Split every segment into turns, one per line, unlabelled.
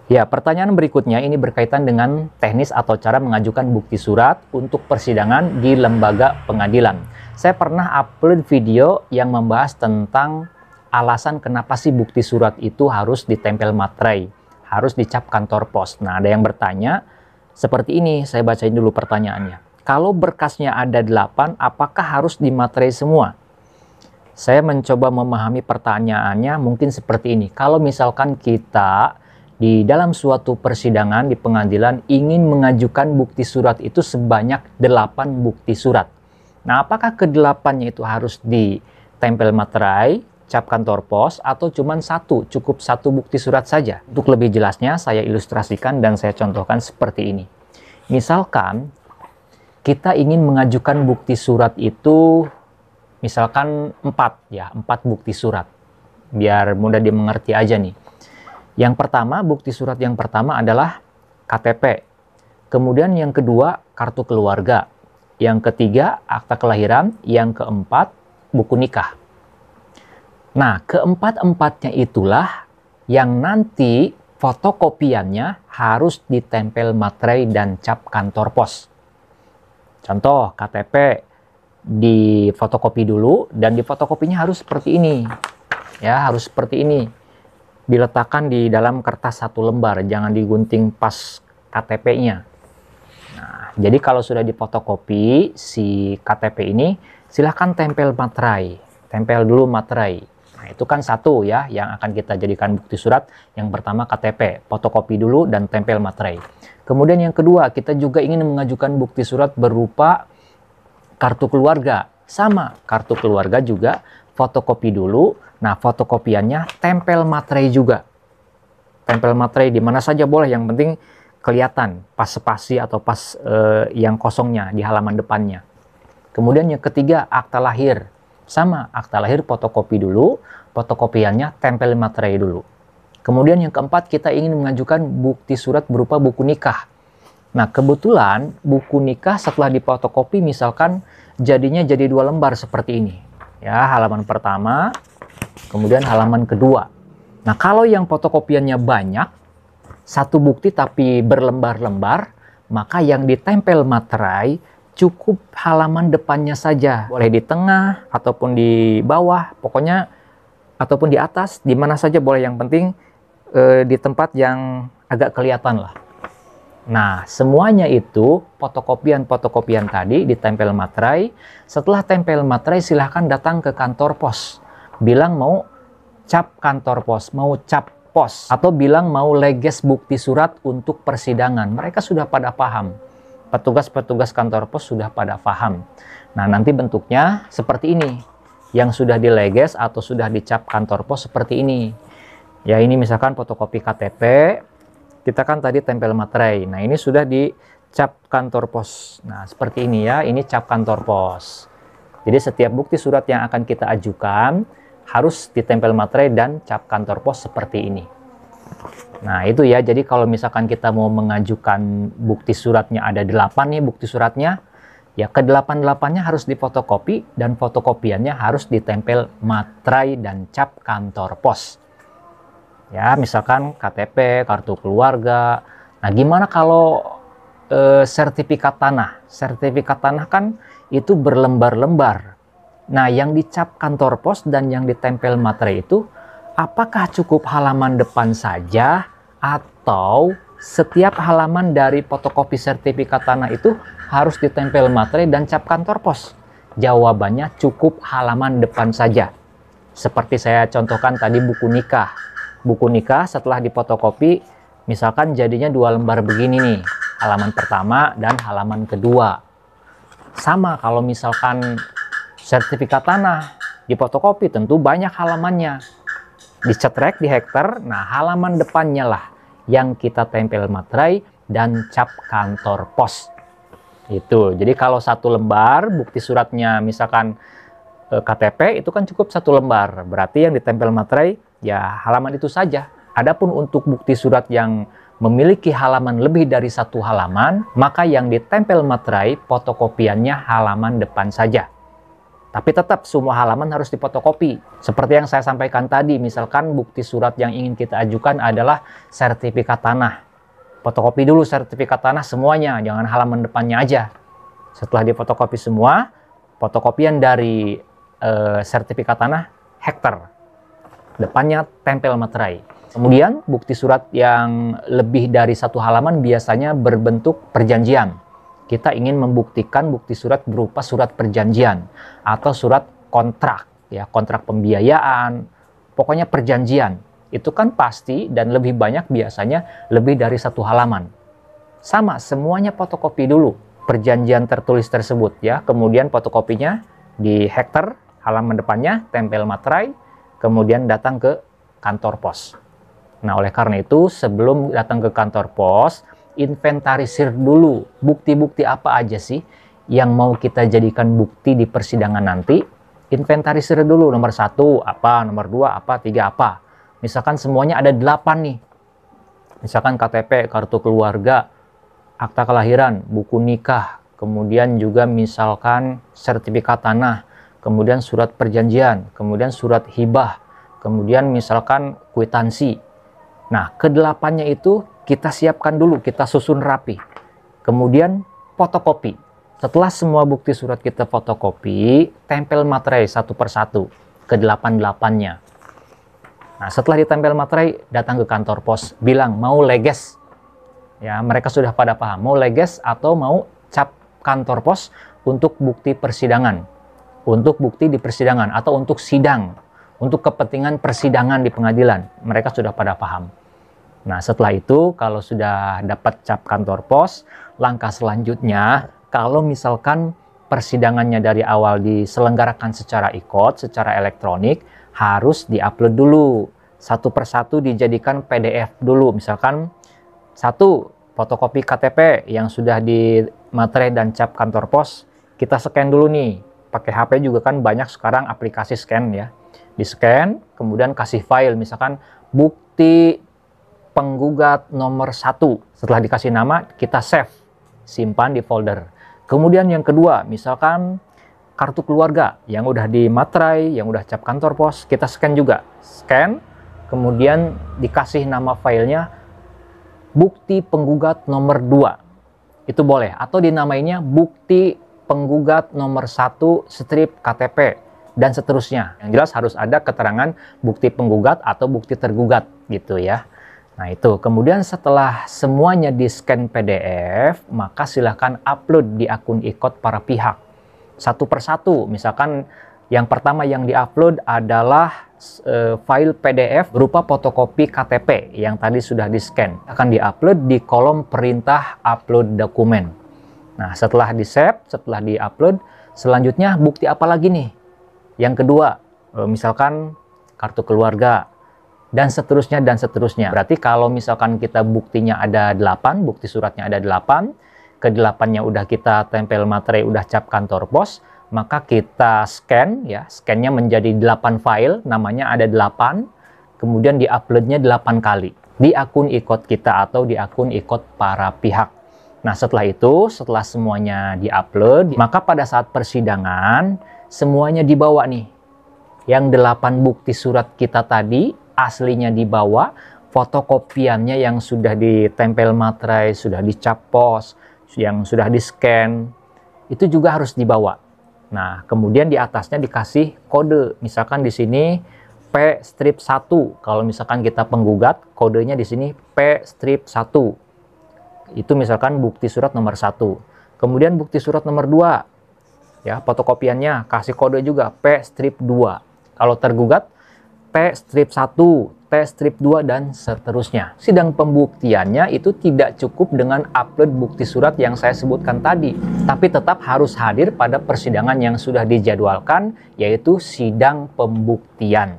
Ya, pertanyaan berikutnya ini berkaitan dengan teknis atau cara mengajukan bukti surat untuk persidangan di lembaga pengadilan. Saya pernah upload video yang membahas tentang alasan kenapa sih bukti surat itu harus ditempel materai, harus dicap kantor pos. Nah, ada yang bertanya seperti ini, saya bacain dulu pertanyaannya. Kalau berkasnya ada 8, apakah harus dimaterai semua? Saya mencoba memahami pertanyaannya mungkin seperti ini. Kalau misalkan kita di dalam suatu persidangan di pengadilan ingin mengajukan bukti surat itu sebanyak 8 bukti surat. Nah, apakah ke-8-nya itu harus ditempel materai, cap kantor pos, atau cuma cukup satu bukti surat saja? Untuk lebih jelasnya, saya ilustrasikan dan saya contohkan seperti ini. Misalkan kita ingin mengajukan bukti surat itu, misalkan 4 bukti surat. Biar mudah dimengerti aja nih. Yang pertama, bukti surat yang pertama adalah KTP. Kemudian yang kedua, kartu keluarga. Yang ketiga, akta kelahiran. Yang keempat, buku nikah. Nah, keempat-empatnya itulah yang nanti fotokopiannya harus ditempel materai dan cap kantor pos. Contoh, KTP di fotokopi dulu dan di fotokopinya harus seperti ini. Ya, harus seperti ini. Diletakkan di dalam kertas 1 lembar, jangan digunting pas KTP-nya. Nah, jadi kalau sudah difotokopi si KTP ini, silahkan tempel materai. Tempel dulu materai. Nah, itu kan satu ya, yang akan kita jadikan bukti surat. Yang pertama KTP, fotokopi dulu dan tempel materai. Kemudian yang kedua, kita juga ingin mengajukan bukti surat berupa kartu keluarga. Sama, kartu keluarga juga fotokopi dulu. Nah, fotokopiannya tempel materai juga. Tempel materai di mana saja boleh, yang penting kelihatan pas spasi atau pas yang kosongnya di halaman depannya. Kemudian yang ketiga, akta lahir. Sama, akta lahir fotokopi dulu, fotokopiannya tempel materai dulu. Kemudian yang keempat, kita ingin mengajukan bukti surat berupa buku nikah. Nah, kebetulan buku nikah setelah difotokopi misalkan jadinya jadi 2 lembar seperti ini. Ya, halaman pertama, kemudian halaman kedua. Nah, kalau yang fotokopiannya banyak, satu bukti tapi berlembar-lembar, maka yang ditempel materai cukup halaman depannya saja. Boleh di tengah, ataupun di bawah, pokoknya, ataupun di atas, di mana saja boleh. Yang penting di tempat yang agak kelihatan lah. Nah, semuanya itu fotokopian-fotokopian tadi ditempel materai. Setelah tempel materai, silahkan datang ke kantor pos. Bilang mau cap kantor pos, mau cap pos, atau bilang mau leges bukti surat untuk persidangan. Mereka sudah pada paham. Petugas-petugas kantor pos sudah pada paham. Nah, nanti bentuknya seperti ini. Yang sudah dileges atau sudah dicap kantor pos seperti ini. Ya, ini misalkan fotokopi KTP. Kita kan tadi tempel materai. Nah, ini sudah dicap kantor pos. Nah, seperti ini ya. Ini cap kantor pos. Jadi setiap bukti surat yang akan kita ajukan harus ditempel materai dan cap kantor pos seperti ini. Nah, itu ya. Jadi kalau misalkan kita mau mengajukan bukti suratnya ada 8 nih bukti suratnya, ya ke-8-8-nya harus difotokopi dan fotokopiannya harus ditempel materai dan cap kantor pos. Ya, misalkan KTP, kartu keluarga. Nah, gimana kalau sertifikat tanah? Sertifikat tanah kan itu berlembar-lembar. Nah, yang dicap kantor pos dan yang ditempel materai itu, apakah cukup halaman depan saja atau setiap halaman dari fotokopi sertifikat tanah itu harus ditempel materai dan cap kantor pos? Jawabannya cukup halaman depan saja. Seperti saya contohkan tadi buku nikah. Buku nikah setelah difotokopi, misalkan jadinya 2 lembar begini nih, halaman pertama dan halaman kedua. Sama kalau misalkan sertifikat tanah difotokopi, tentu banyak halamannya. Dicetrek di hektar, nah halaman depannya lah yang kita tempel materai dan cap kantor pos. Itu. Jadi kalau 1 lembar bukti suratnya misalkan KTP itu kan cukup 1 lembar. Berarti yang ditempel materai ya halaman itu saja. Adapun untuk bukti surat yang memiliki halaman lebih dari 1 halaman, maka yang ditempel materai fotokopiannya halaman depan saja. Tapi tetap semua halaman harus difotokopi. Seperti yang saya sampaikan tadi, misalkan bukti surat yang ingin kita ajukan adalah sertifikat tanah. Fotokopi dulu sertifikat tanah semuanya, jangan halaman depannya aja. Setelah difotokopi semua, fotokopian dari sertifikat tanah hektar. Depannya tempel materai. Kemudian bukti surat yang lebih dari satu halaman biasanya berbentuk perjanjian. Kita ingin membuktikan bukti surat berupa surat perjanjian atau surat kontrak, ya, kontrak pembiayaan, pokoknya perjanjian. Itu kan pasti dan lebih banyak biasanya lebih dari satu halaman. Sama, semuanya fotokopi dulu perjanjian tertulis tersebut, ya. Kemudian fotokopinya di hektar, halaman depannya tempel materai, kemudian datang ke kantor pos. Nah, oleh karena itu sebelum datang ke kantor pos, inventarisir dulu bukti-bukti apa aja sih yang mau kita jadikan bukti di persidangan nanti. Inventarisir dulu, nomor 1 apa, nomor 2 apa, 3 apa. Misalkan semuanya ada 8 nih. Misalkan KTP, kartu keluarga, akta kelahiran, buku nikah, kemudian juga misalkan sertifikat tanah, kemudian surat perjanjian, kemudian surat hibah, kemudian misalkan kwitansi. Nah, ke-8-nya itu kita siapkan dulu, kita susun rapi. Kemudian fotokopi. Setelah semua bukti surat kita fotokopi, tempel materai satu persatu ke 8-8-nya. Nah, setelah ditempel materai, datang ke kantor pos, bilang mau leges. Ya, mereka sudah pada paham, mau leges atau mau cap kantor pos untuk bukti persidangan. Untuk bukti di persidangan atau untuk sidang. Untuk kepentingan persidangan di pengadilan. Mereka sudah pada paham. Nah, setelah itu kalau sudah dapat cap kantor pos, langkah selanjutnya kalau misalkan persidangannya dari awal diselenggarakan secara e-court, secara elektronik, harus diupload dulu. Satu persatu dijadikan PDF dulu. Misalkan 1, fotokopi KTP yang sudah di materai dan cap kantor pos, kita scan dulu nih. Pakai HP juga kan banyak sekarang aplikasi scan, ya. Di scan, kemudian kasih file, misalkan bukti penggugat nomor 1. Setelah dikasih nama, kita save, simpan di folder. Kemudian yang kedua, misalkan kartu keluarga yang udah di materai, yang udah cap kantor pos, kita scan juga. Scan, kemudian dikasih nama filenya bukti penggugat nomor 2. Itu boleh. Atau dinamainya bukti penggugat nomor 1 strip KTP, dan seterusnya. Yang jelas harus ada keterangan bukti penggugat atau bukti tergugat, gitu ya. Nah, itu. Kemudian setelah semuanya di-scan PDF, maka silahkan upload di akun e-court para pihak. Satu persatu. Misalkan yang pertama yang di-upload adalah file PDF berupa fotokopi KTP yang tadi sudah di-scan. Akan di-upload di kolom perintah upload dokumen. Nah, setelah di-save, setelah di-upload, selanjutnya bukti apa lagi nih? Yang kedua, misalkan kartu keluarga. Dan seterusnya, dan seterusnya. Berarti kalau misalkan kita buktinya ada 8, bukti suratnya ada 8, ke-8-nya udah kita tempel materai, udah cap kantor pos, maka kita scan, ya, scan-nya menjadi 8 file, namanya ada 8, kemudian di-upload-nya 8 kali di akun e-court kita atau di akun e-court para pihak. Nah, setelah itu, setelah semuanya di-upload, maka pada saat persidangan, semuanya dibawa nih. Yang 8 bukti surat kita tadi, aslinya dibawa, fotokopiannya yang sudah ditempel materai, sudah dicap pos, yang sudah di-scan, itu juga harus dibawa. Nah, kemudian di atasnya dikasih kode. Misalkan di sini P-1. Kalau misalkan kita penggugat, kodenya di sini P-1. Itu misalkan bukti surat nomor 1. Kemudian bukti surat nomor 2. Ya, fotokopiannya kasih kode juga P-2. Kalau tergugat T-1, T-2, dan seterusnya. Sidang pembuktiannya itu tidak cukup dengan upload bukti surat yang saya sebutkan tadi, tapi tetap harus hadir pada persidangan yang sudah dijadwalkan, yaitu sidang pembuktian.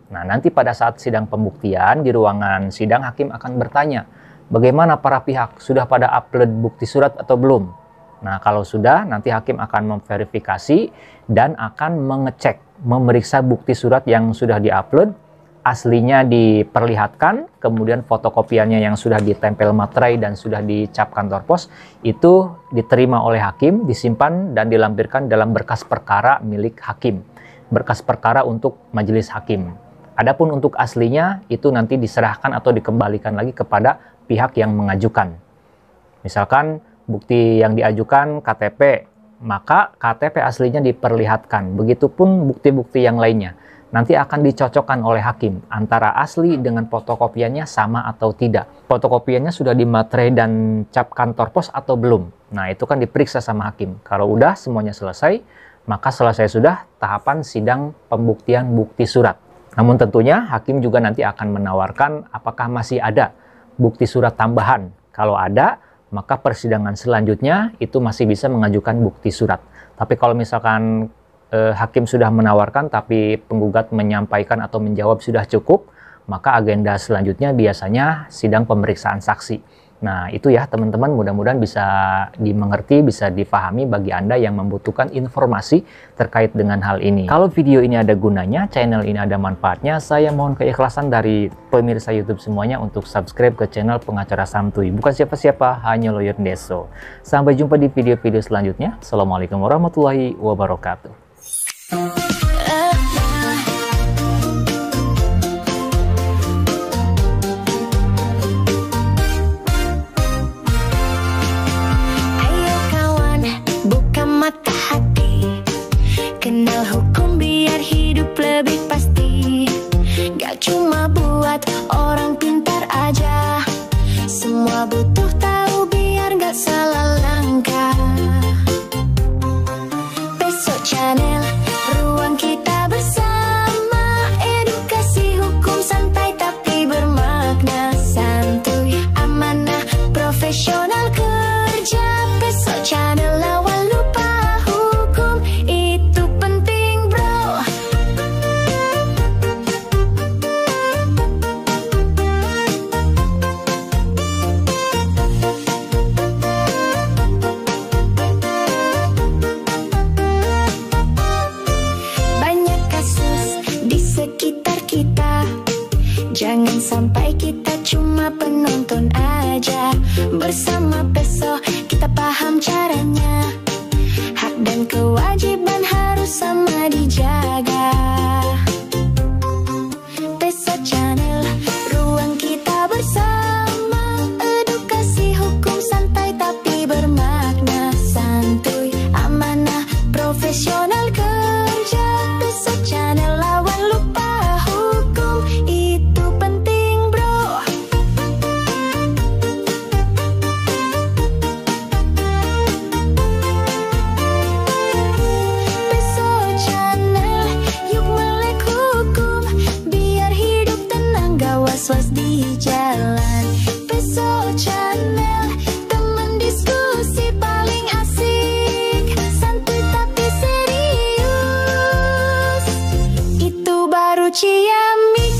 Nah, nanti pada saat sidang pembuktian, di ruangan sidang, hakim akan bertanya, bagaimana para pihak, sudah pada upload bukti surat atau belum? Nah, kalau sudah, nanti hakim akan memverifikasi dan akan mengecek, memeriksa bukti surat yang sudah diupload, aslinya diperlihatkan, kemudian fotokopiannya yang sudah ditempel materai dan sudah dicap kantor pos itu diterima oleh hakim, disimpan dan dilampirkan dalam berkas perkara milik hakim, berkas perkara untuk majelis hakim. Adapun untuk aslinya itu nanti diserahkan atau dikembalikan lagi kepada pihak yang mengajukan. Misalkan bukti yang diajukan KTP, maka KTP aslinya diperlihatkan. Begitupun bukti-bukti yang lainnya. Nanti akan dicocokkan oleh hakim antara asli dengan fotokopiannya sama atau tidak. Fotokopiannya sudah dimaterai dan cap kantor pos atau belum. Nah, itu kan diperiksa sama hakim. Kalau udah semuanya selesai, maka selesai sudah tahapan sidang pembuktian bukti surat. Namun tentunya hakim juga nanti akan menawarkan apakah masih ada bukti surat tambahan. Kalau ada, maka persidangan selanjutnya itu masih bisa mengajukan bukti surat. Tapi kalau misalkan hakim sudah menawarkan tapi penggugat menyampaikan atau menjawab sudah cukup, maka agenda selanjutnya biasanya sidang pemeriksaan saksi. Nah, itu ya teman-teman, mudah-mudahan bisa dimengerti, bisa dipahami bagi Anda yang membutuhkan informasi terkait dengan hal ini. Kalau video ini ada gunanya, channel ini ada manfaatnya, saya mohon keikhlasan dari pemirsa YouTube semuanya untuk subscribe ke channel Pengacara Santuy. Bukan siapa-siapa, hanya Lawyer Deso. Sampai jumpa di video-video selanjutnya. Assalamualaikum warahmatullahi wabarakatuh.
Kenal hukum biar hidup lebih pasti. Gak cuma buat orang pintar aja, semua butuh tahu biar gak salah langkah. Besok channel, ruang kita bersama. Edukasi hukum santai tapi bermakna. Santuy, amanah, profesional kerja. Besok channel, lawan lupa hukum. Itu penting bro. Banyak kasus di sekitar kita, jangan sampai kita cuma penonton aja. Bersama Peso kita paham caranya. Hak dan kewajiban harus sama dijaga. Peso channel, ruang kita bersama. Edukasi hukum santai tapi bermakna. Santuy, amanah, profesional kerja. Peso channel, lawan lupa hukum. Itu penting bro. Peso channel, yuk melek hukum. Biar hidup tenang, gak was-was di jalan. Peso channel, teman diskusi paling asik. Santuy tapi serius, itu baru Ciamik.